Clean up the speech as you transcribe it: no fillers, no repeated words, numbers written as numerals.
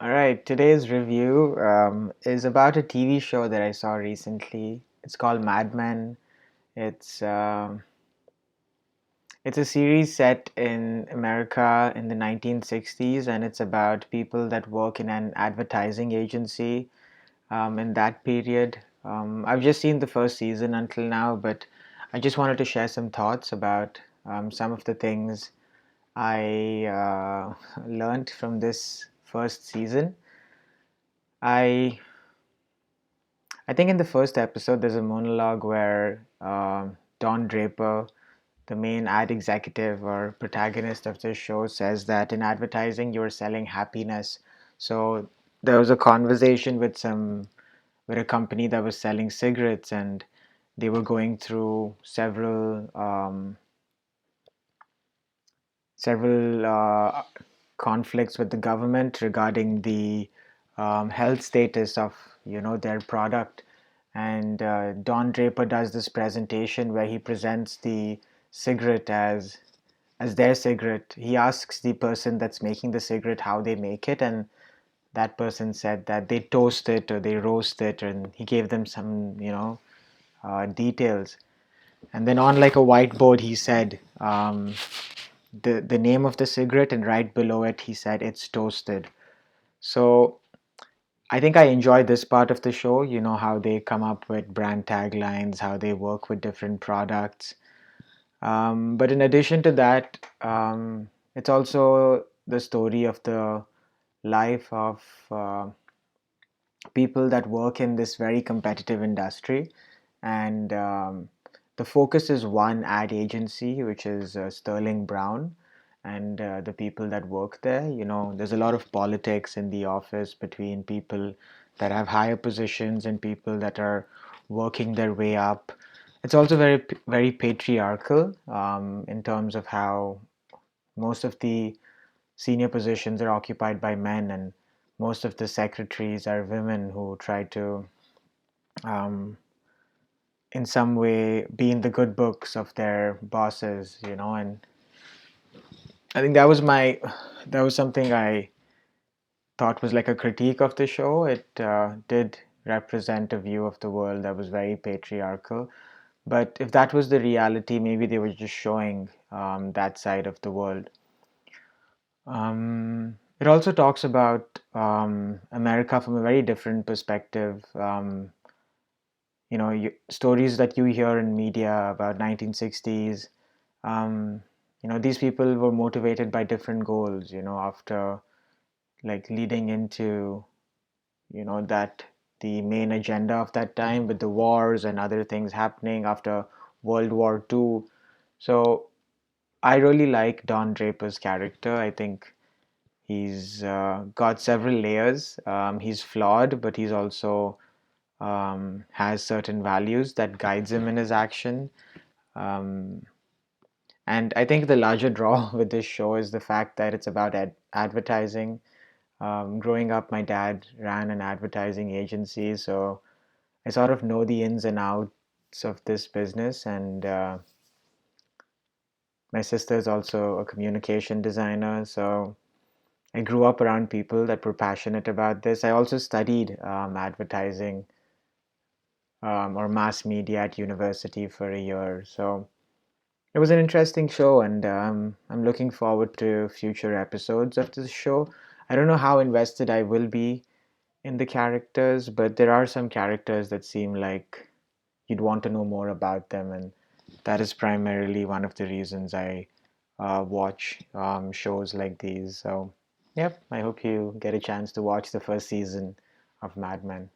All right, today's review is about a TV show that I saw recently. It's called Mad Men. It's um, it's a series set in America in the 1960s, and it's about people that work in an advertising agency in that period. I've just seen the first season until now, but I just wanted to share some thoughts about some of the things I learned from this first season. I I think in the first episode, there's a monologue where Don Draper, the main ad executive or protagonist of this show, says that in advertising, you're selling happiness. So there was a conversation with a company that was selling cigarettes, and they were going through several conflicts with the government regarding the health status of their product. And Don Draper does this presentation where he presents the cigarette as their cigarette. He asks the person that's making the cigarette how they make it, and that person said that they toast it or they roast it, and he gave them some details. And then on like a whiteboard, he said the name of the cigarette, and right below it, he said it's toasted. So I think I enjoy this part of the show, how they come up with brand taglines, how they work with different products. But in addition to that, it's also the story of the life of people that work in this very competitive industry. And the focus is one ad agency, which is Sterling Brown, and the people that work there. There's a lot of politics in the office between people that have higher positions and people that are working their way up. It's also very patriarchal in terms of how most of the senior positions are occupied by men, and most of the secretaries are women who try to um, in some way be in the good books of their bosses, and I think that was something I thought was like a critique of the show. It did represent a view of the world that was very patriarchal, but if that was the reality, maybe they were just showing that side of the world. It also talks about America from a very different perspective. Stories that you hear in media about 1960s. Um, these people were motivated by different goals. After like leading into that the main agenda of that time with the wars and other things happening after World War II. So I really like Don Draper's character. I think he's got several layers. He's flawed, but he's also has certain values that guides him in his action. Um, and I think the larger draw with this show is the fact that it's about advertising. Growing up, my dad ran an advertising agency, so I sort of know the ins and outs of this business. And my sister is also a communication designer, so I grew up around people that were passionate about this. I also studied advertising or mass media at university for a year. So it was an interesting show, and I'm looking forward to future episodes of this show. I don't know how invested I will be in the characters, but there are some characters that seem like you'd want to know more about them, and that is primarily one of the reasons I watch shows like these. So, yep, I hope you get a chance to watch the first season of Mad Men.